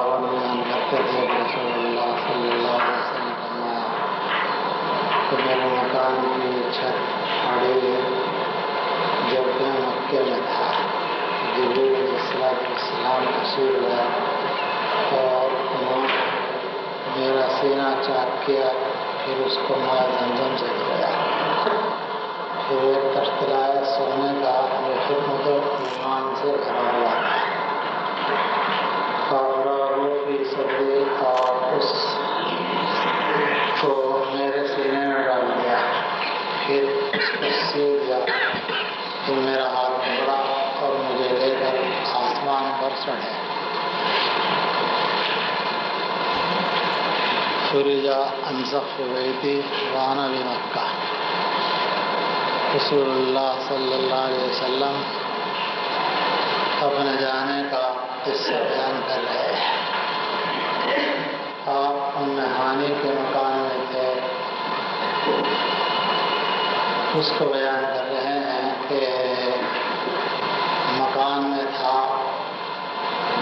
باون بیان کرتے تھے رسول اللہ صلی اللہ علیہ وسلم کہ میرے مکان کی چھت پڑی جب میں مکے میں تھا، جبریل علیہ السلام تشریف لائے اور انہوں نے میرا سینہ چاک کیا، پھر اس کو ماء زمزم سے دھویا، پھر ایک تخت لایا سونے کا جو حکمت و ایمان سے بھرا ہوا تھا، اور وہ بھی صدی اور اس کو میرے سینے میں ڈال دیا، پھر اس کو سی دیا، پھر میرا ہاتھ پکڑا اور مجھے لے کر آسمان پر چڑھے۔ فرجا عن سقف بیتی وانا بمکہ۔ رسول اللہ صلی اللہ علیہ وسلم اپنے جانے کا قصہ بیان کر رہے ہیں۔ آپ ام ہانی کے مکان میں تھے، اس کو بیان کر رہے ہیں کہ مکان میں تھا،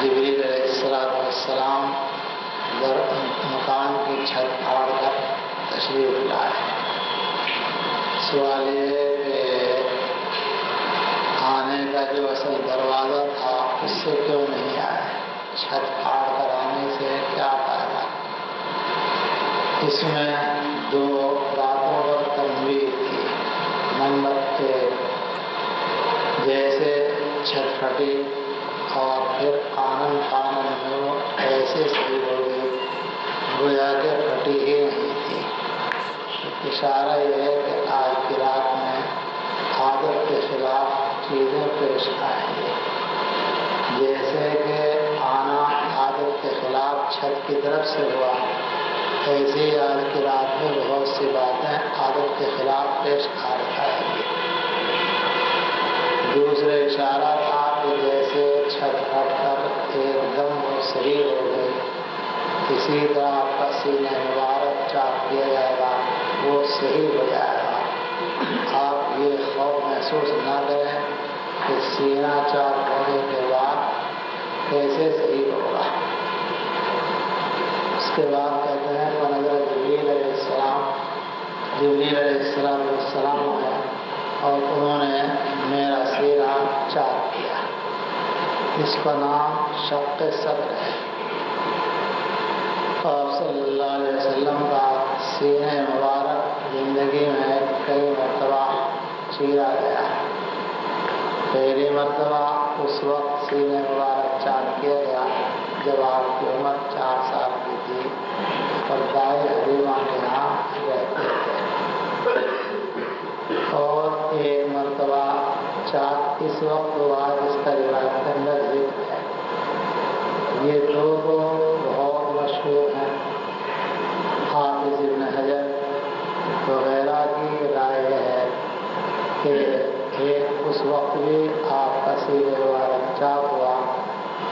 جبریل علیہ السلام مکان کی چھت پھاڑ کر تشریف لائے۔ سوال یہ ہے کہ آنے کا جو اصل دروازہ تھا اس سے کیوں نہیں آئے؟ چھت پھاڑ کر آنے سے کیا فائدہ؟ اس میں دو باتوں پر تنبیہ تھی۔ نمبر 1، جیسے چھت پھٹی اور پھر آنن فانن میں وہ ایسے صحیح ہو گئی گویا کہ پھٹی ہی نہیں تھی۔ اشارہ یہ ہے کہ آج کی رات میں عادت کے خلاف چیزیں پیش آئیں گی، جیسے کہ آنا عادت کے خلاف چھت کی طرف سے ہوا، ایسے ہی آج کی رات میں بہت سی باتیں عادت کے خلاف پیش آئیں گی۔ دوسرے اشارہ تھا کہ جیسے چھت پھٹ کر ایک دم وہ صحیح ہو گئی، اسی طرح آپ کا سینہ مبارک چاک کیا جائے گا، وہ صحیح ہو جائے گا۔ آپ یہ خوف محسوس نہ کریں کہ سینہ چاک ہونے کے بعد کیسے صحیح ہوگا۔ اس کے بعد کہتے ہیں فنظر جبریل علیہ السلام ہے اور انہوں نے میرا سینہ چاک کیا۔ اس کا نام شق صدر ہے۔ آپ صلی اللہ علیہ وسلم کا سینہ مبارک زندگی میں کئی مرتبہ چیرا گیا۔ پہلی مرتبہ اس وقت سینہ مبارک چاک کیا گیا جب آپ کی عمر 4 سال کی تھی اور دائیں حلیمہ کے یہاں رہتے تھے، اور ایک مرتبہ چاک اس وقت ہوا جس کا روایت کے اندر ذکر ہے۔ یہ دو بہت مشہور ہیں۔ حافظ ابن حجر وغیرہ کی رائے ہے کہ ایک اس وقت بھی آپ کا سینہ مبارک چاک ہوا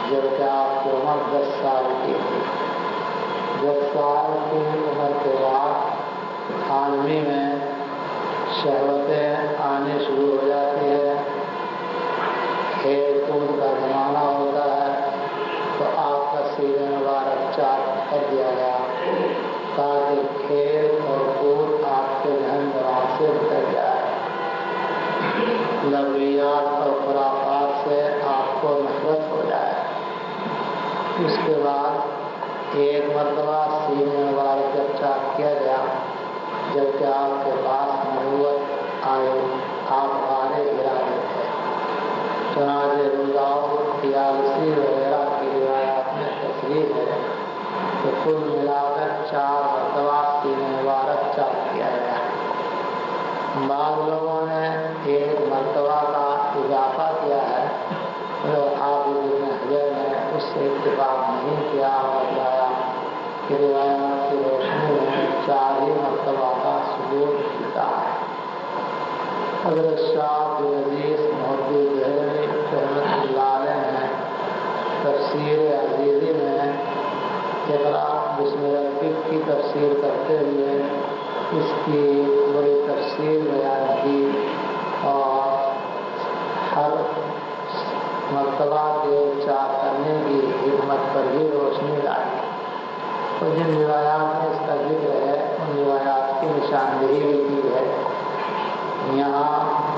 جبکہ آپ کی عمر 10 سال کی تھی۔ 10 سال کی عمر کے بعد آدمی میں شہوتیں آنے شروع ہو جاتی ہے، کھیل کود کا زمانہ ہوتا ہے، تو آپ کا سینہ مبارک چاک کر دیا گیا تاکہ کھیل اور کود آپ کے ذہن دماغ سے نکل جائے، لغویات اور خرافات سے آپ کو نفرت ہو جائے۔ اس کے بعد ایک مرتبہ سینہ مبارک جب چاک کیا گیا جبکہ آپ کے پاس نبوت آئی، آپ غار ہرا میں تھے۔ چنانچہ رضاؤ تیالسی وغیرہ کی روایات میں تصریح ہے کہ کل ملا کر 4 مرتبہ سینہ مبارک چاک کیا گیا۔ بعض لوگوں نے ایک مرتبہ کا اضافہ کیا ہے، حافظ ابن حجر نے اس سے اتفاق نہیں کیا اور بتایا کہ روایات کی روشنی میں 4 ہی مرتبہ کا ثبوت ملتا ہے۔ حضرت شاہ عبدالعزیز محدث دہلوی رحمۃ اللہ علیہ نے تفسیر عزیزی میں اقرا بسم ربک کی تفسیر کرتے ہوئے اس کی بڑی تفسیر بیان کی اور ہر مرتبہ کے اچار کرنے کی حکمت پر بھی روشنی ڈالی۔ تو جن روایات میں اس کا ذکر ہے ان روایات کی نشاندہی بھی کی ہے۔ یہاں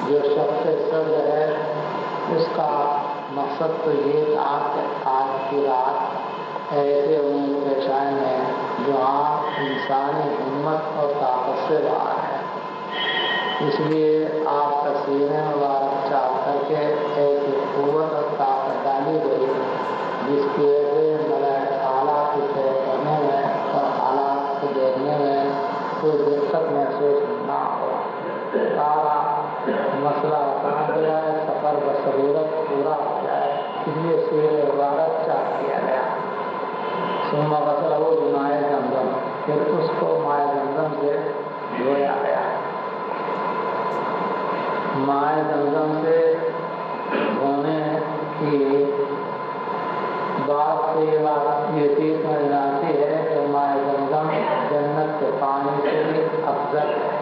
جو شخص صدر ہے اس کا مقصد تو یہ تھا کہ آج کی رات ایسے امور پیش آئے ہیں جو عام انسانی ہمت اور طاقت سے باہر ہے، اس لیے آپ کا سینہ مبارک چاہ کر کے ایسی قوت اور طاقت ڈالی گئی جس کی وجہ سے ملائکہ اعلیٰ کی طے کرنے میں اور حالات کو دیکھنے میں کوئی دقت محسوس نہ ہو، سارا مسئلہ آسان ہو جائے، سفر بصورت پورا ہو جائے، اس لیے سینہ مبارک چاہ کیا گیا۔ ثم غسلہ بماء زمزم، پھر اس کو مائع زمزم سے دھویا گیا۔ مائع زمزم سے دھونے کی بات سے یہ چیز سمجھ آتی ہے کہ مائع زمزم جنت کے پانی سے بھی افضل ہے،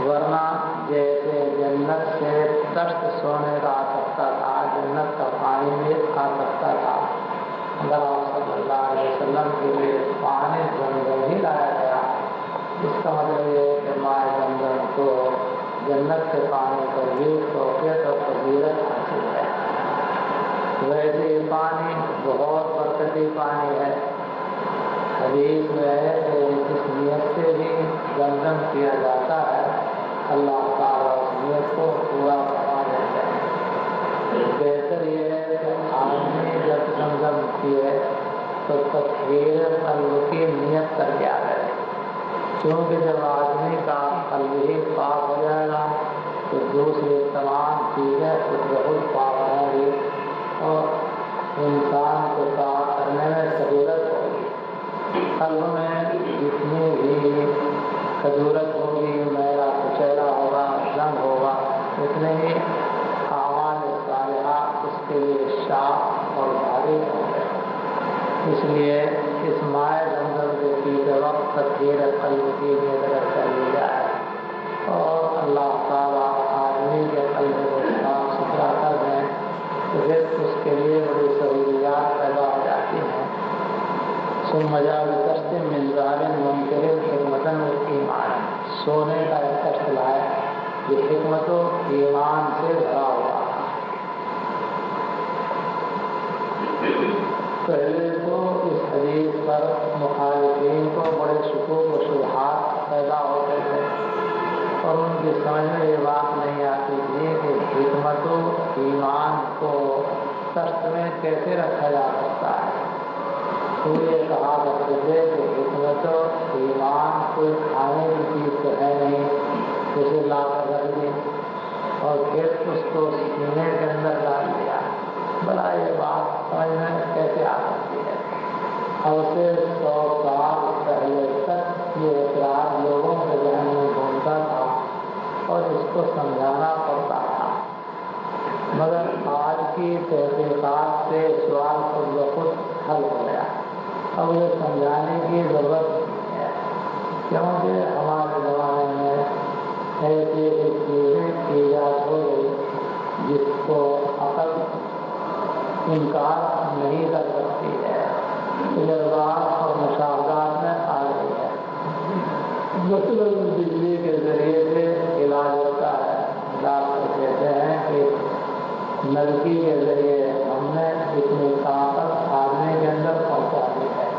ورنہ جیسے جنت سے تشت سونے کا آ سکتا تھا، جنت کا پانی بھی آ سکتا تھا، اگر آپ صلی اللہ علیہ وسلم کے لیے پانی زمزم ہی لایا گیا، اس کا مطلب یہ ہے کہ مائع زمزم کو جنت کے پانی پر بھی فوقیت اور فضیلت حاصل ہے۔ ویسے یہ پانی بہت برکتی پانی ہے۔ حدیث میں ہے کہ جس نیت سے بھی زمزم کیا جاتا ہے اللہ تعالیٰ اس نیت کو پورا کروا دیتے ہیں۔ بہتر یہ ہے کہ آدمی جب زمزم کیے تو تطہیر قلب کی نیت کر کے آ جائے، کیونکہ جب آدمی کا قلب ہی پاک ہو جائے گا تو دوسری تمام چیزیں خود بخود پاک ہوں گی اور انسان کو طاعت کرنے میں سہولت ہوگی۔ قلب میں جتنی بھی کدورت ہوگی، میرا کچیلا ہوگا، زنگ ہوگا، اتنے ہی اعمال صالحہ اس کے لیے شاق اور بھاری ہوں گے۔ اس لیے اس مائع زمزم سے پیتے وقت تطہیر قلب کی نیت کر لی جائے اور اللہ تعالیٰ آدمی کے قلب کو صاف ستھرا کر دیں تو پھر اس کے لیے بڑی سہولیات پیدا ہو جاتی ہیں۔ ثم جاء بقسط من ذهب ممتلئ حکمة وایمان، سونے کا ایک کشت لائے یہ حکمت و ایمان سے بھرا ہوا۔ پہلے تو اس حدیث پر مخالفین کو بڑے شکوک و شبہات پیدا ہوتے تھے اور ان کی سمجھ میں یہ بات نہیں آتی تھی کہ حکمت و ایمان کو کشت میں کیسے رکھا جا سکتا ہے۔ تو یہ کہا کرتے تھے کہ حکمت و ایمان کوئی کھانے کی چیز تو ہے نہیں، اسے لا کر رکھ دی اور پھر اس کو سینے کے اندر ڈال دیا، بھلا یہ بات سمجھ میں کیسے آ سکتی ہے؟ اب سے 100 سال پہلے تک یہ اعتراض لوگوں کے ذہن میں گھومتا تھا اور اس کو سمجھانا پڑتا تھا، مگر آج کی تحقیقات سے سوال خود بخود حل ہو گیا۔ اب یہ سمجھانے کی ضرورت نہیں ہے، کیونکہ ہمارے زمانے میں ایسی چیزیں ایجاد ہو گئی جس کو عقل انکار نہیں کر سکتی ہے، تجربات اور مشاہدات میں آ رہی ہے۔ مثلاً بجلی کے ذریعے سے علاج ہوتا ہے، ڈاکٹر کہتے ہیں کہ نلکی کے ذریعے ہم نے اتنی طاقت آدمی کے اندر پہنچا دی ہے۔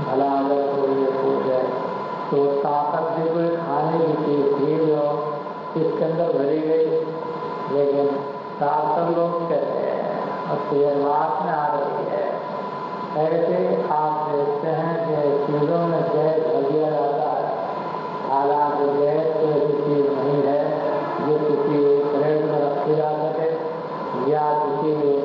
بھلا اگر کوئی یہ پوچھے تو طاقت بھی کوئی کھانے کی چیز تھی جو اس کے اندر بھری گئی، لیکن ڈاکٹر لوگ کہتے ہیں اور تجربات میں آ رہی ہے۔ ایسے آپ دیکھتے ہیں کہ چیزوں میں گیس بھر دیا جاتا ہے، حالانکہ گیس کوئی ایسی چیز نہیں ہے جو کسی کریٹ میں رکھی جا سکے یا کسی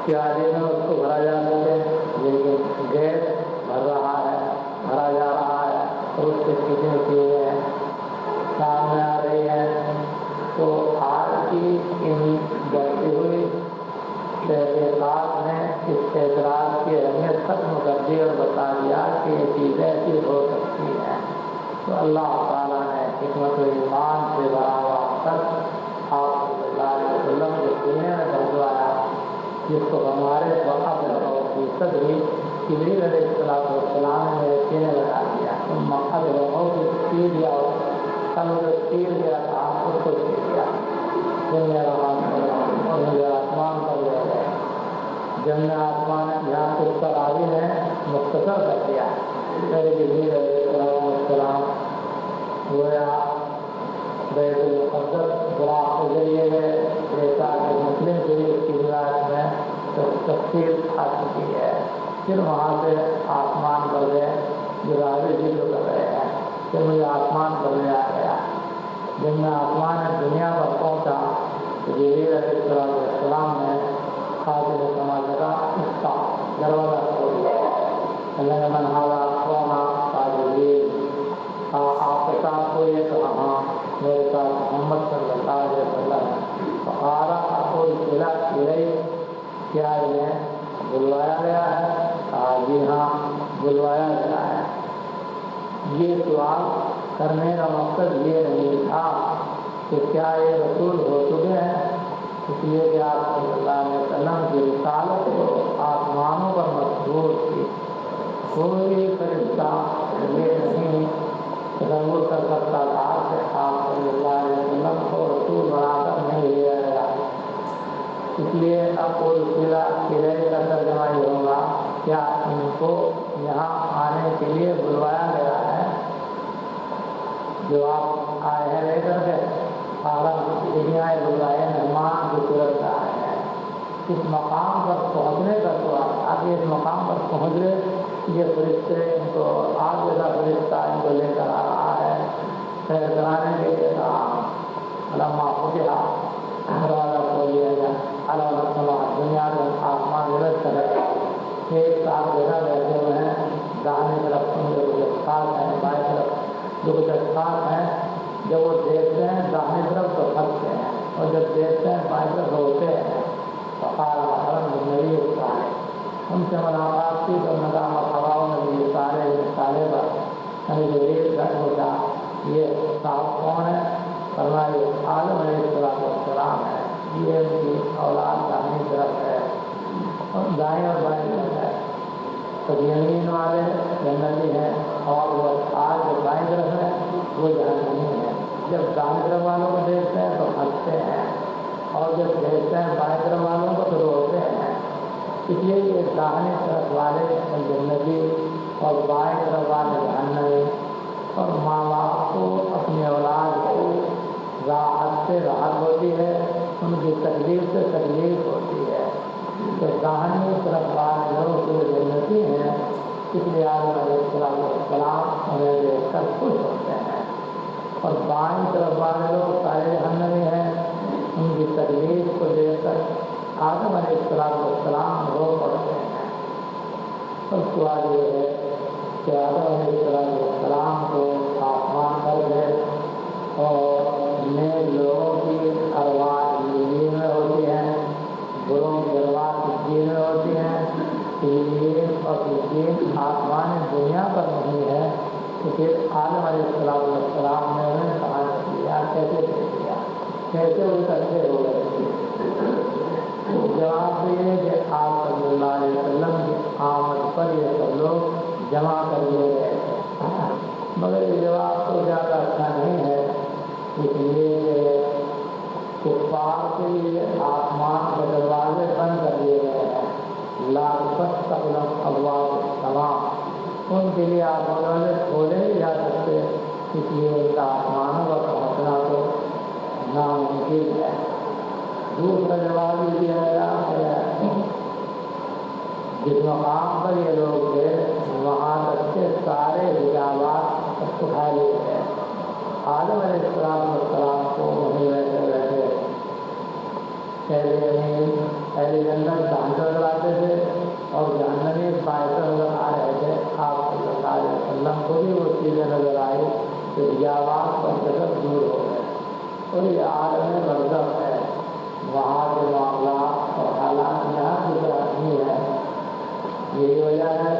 پیالے میں اس کو بھرا جا سکے، لیکن گیس بھر رہا ہے، بھرا جا رہا ہے اور اس سے کتنی چیزیں سامنے آ رہی ہیں۔ تو آج کی ان بڑھتی ہوئی تحقیقات نے اس اعتراض کی اہمیت ختم کر دی اور بتا دیا کہ یہ چیزیں ایسی ہو سکتی ہیں۔ تو اللہ تعالیٰ نے حکمت و ایمان سے بھرا ہوا کر آپ صلی اللہ علیہ جس کو ہمارے وقت کی صدری جبریل علیہ السلام نے میرے سینے لگا دیا، تم مقصد لوگوں کی تیر یا کل جو تیر گیا تھا اس کو چھیڑ دیا، پھر میرا ہاتھ پڑا اور مجھے آسمان پر لے گئے۔ جب میں آسمان یہاں سے اوپر آگے نے مختصر کر دیا، میرے جبریل علیہ السلام گویا بیت المقدس براق کے ذریعے ہے، جیسا کہ مسلم شریف کی روایت میں تفصیل آ چکی ہے۔ پھر وہاں سے آسمان پر گئے، جو راوی ذکر کر رہے ہیں، پھر مجھے آسمان پر لے آ گیا۔ جب میں آسمان دنیا پر پہنچا تو جبریل علیہ السلام نے خاطر سمجھ لگا اس کا دروازہ کھول دیا۔ اللہ من حالا قوما جبریل، آپ کے ساتھ کوئی ہے؟ تو ہاں میرے ساتھ محمد صلی اللہ علیہ وسلم ہے۔ فقارا اقول صلہ الیہ، کیا انہیں بلوایا گیا ہے؟ جی ہاں بلوایا گیا ہے۔ یہ سوال کرنے کا مقصد یہ نہیں تھا کہ کیا یہ رسول ہو چکے ہیں، اس لیے کہ آپ صلی اللہ علیہ وسلم کی رسالت کو آسمانوں پر مشہور تھی۔ کوئی فرشتہ یہ نہیں تصور کر سکتا تھا کہ آپ صلی اللہ علیہ وسلم کو رسول بنا کر نہیں لیا گیا۔ اس لیے اقول صلہ الیہ کا ترجمہ یہ ہوگا، کیا ان کو یہاں آنے کے لیے بلوایا گیا ہے؟ جو آپ آئے ہیں لے کر کے دنیا بلائے مہمان کی صورت سے آئے ہیں، اس مقام پر پہنچنے کا سوال، آگے اس مقام پر پہنچ گئے، یہ فرشتے ان کو آگے کا فرشتہ ان کو لے کر آ رہا ہے سیر کرانے کے لیے۔ علامہ فتحہ دروازہ کھول دیا گیا، علامہ دنیا میں آسمان غلط کرے، ایک ساتھ جگہ بیٹھے ہوئے ہیں، داہنے طرف ان کے کچھ خاص ہیں، بائیں طرف جو کچھ خاص ہیں، جب وہ دیکھتے ہیں داہنے طرف تو پھنستے ہیں، اور جب دیکھتے ہیں بائیں طرف روتے ہیں۔ نبی سارے ان سے ملاقات کی تو نظام ہواؤں نبی سارے پر ہمیں جبریل کا پوچھا یہ صاحب کون ہے؟ فرمایا آدم علیہ السلام ہے، یہ ان کی اولاد داہنی طرف ہے اور دائیں اور بائیں طرف ہے۔ تو یمین والے جنتی ہیں اور وہ آج جو بائیں طرف ہے وہ جہنمی ہے۔ جب دائیں طرف والوں کو دیکھتے ہیں تو ہنستے ہیں، اور جب دیکھتے ہیں بائیں طرف والوں کو تو روتے ہیں۔ اس لیے یہ داہنے طرف والے جنتی اور بائیں طرف والے جہنمی، اور ماں باپ کو اپنی اولاد کو راحت سے راحت ہوتی ہے، ان کی تکلیف سے تکلیف ہوتی ہے۔ تو داہنی طرف والے لوگ جو جنتی ہیں، اس لیے آدم علیہ السلام انہیں دیکھ کر خوش ہوتے ہیں، اور بائیں طرف والے لوگ سارے جہنمی ہیں، ان کی تکلیف کو دیکھ کر آدم علیہ السلام رو پڑتے ہیں۔ اور سوال یہ ہے کہ آدم علیہ السلام کو آسمان پر گئے اور نیک لوگوں کی ارواح زمین میں ہوتی ہیں، بروں کی ارواح زمین میں ہوتی ہیں، زمین اور زمین آسمان دنیا پر نہیں ہے، تو پھر آدم علیہ السلام نے انہیں کہاں کیا، کیسے کیا، کیسے وہ اکٹھے ہو گئے؟ جواب یہ ہے کہ آپ صلی اللہ علیہ وسلم کی آمد پر یہ سب لوگ جمع کر دیے گئے تھے، مگر یہ جواب تو زیادہ اچھا نہیں ہے، اس لیے کفار کے لیے آسمان کے دروازے بند کر دیے گئے ہیں، لا تفتح لهم ابواب السماء، ان کے لیے آسمان کھولے نہیں جا سکتے، اس لیے ان کا آسمانوں پر پہنچنا تو ناممکن ہے۔ دوسرا جواب یہ دیا گیا کہ جس مقام پر یہ لوگ تھے وہاں تک کے سارے حجابات اٹھا لیے گئے۔ آدم علیہ السلام کو وہیں بیٹھے بیٹھے پہلے جنت داہنے نظر آتے تھے اور جہنمی بائیں نظر آ رہے تھے، آپ صلی اللہ علیہ وسلم کو بھی وہ چیزیں نظر آئی کہ حجابات اور جسد دور ہو گئے، اور یہ عالم برزخ ہے، وہاں کے معاملات اور حالات یہاں کی طرح نہیں ہے۔ یہی وجہ ہے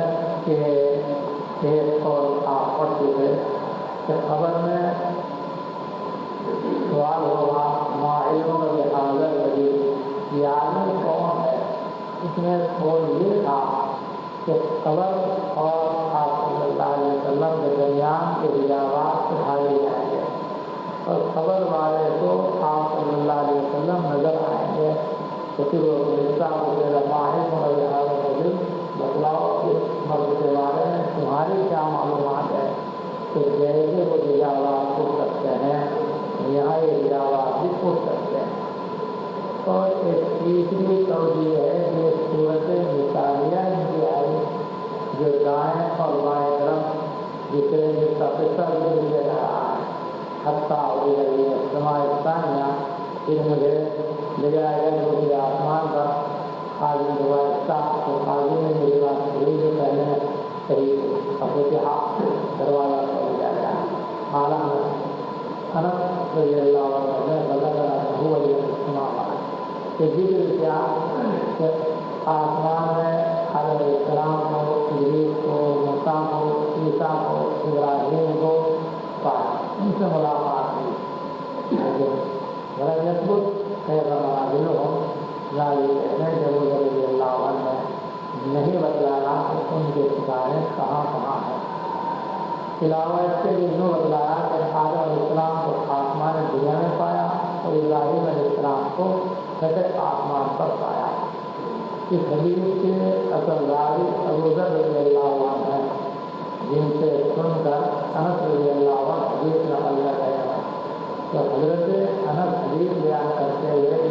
کہ ایک اور آپ پڑھ چکے کہ خبر میں سوال ہوگا ماہروں کا حاضر لگی یہ آدمی کون ہے، اس میں قول یہ تھا کہ قبر اور آپ صلی اللہ علیہ وسلم کے درمیان کے حجابات اٹھائے جائیں گے اور قبر والے کو آپ صلی اللہ علیہ وسلم نظر آئیں گے تو پھر وہ بتلاؤ کہ مرد کے بارے میں تمہاری کیا معلومات ہے؟ تو جیسے وہ حجابات اٹھ سکتے ہیں یہاں یہ حجابات بھی اٹھ سکتے ہیں۔ اور ایک تیسری توجہ ہے کہ صورت مثالیہ ان کی آئی جو دائیں اور بائیں طرف جس کا قصہ بھی مل رہا ہے حتیٰ ثانیہ پھر مجھے لے جایا گیا جو کہ آسمان کا خالی دروازہ تو خالی میں میری بات ہوئی جو پہلے صحیح فتح دروازہ کھول دیا گیا حالانکہ انس رضی اللہ عنہ نے بلغ کہ ذکر کیا کہ آسمان میں حضرت السلام کو ادریس کو موسیٰ کو عیسیٰ کو ابراہیم کو پایا ان سے ملاقات ہوئی غلط یثبت خیر منازل ہو لائی کہنے کہ وہ رضی اللہ عنہ نے نہیں بتلایا کہ ان کے ٹھکانے کہاں کہاں ہیں۔ علاوہ اس کے بھی یوں بتلایا کہ آدم علیہ السلام کو آسمان دنیا میں پایا اور ابراہیم علیہ السلام کو سطح آسمان پر پایا۔ اس حدیث کے اصل راوی ابو ذر رضی اللہ عنہ ہیں جن سے سن کر انس رضی اللہ عنہ حدیث نقل کر رہے ہیں۔ تو حضرت انس حدیث بیان کرتے ہوئے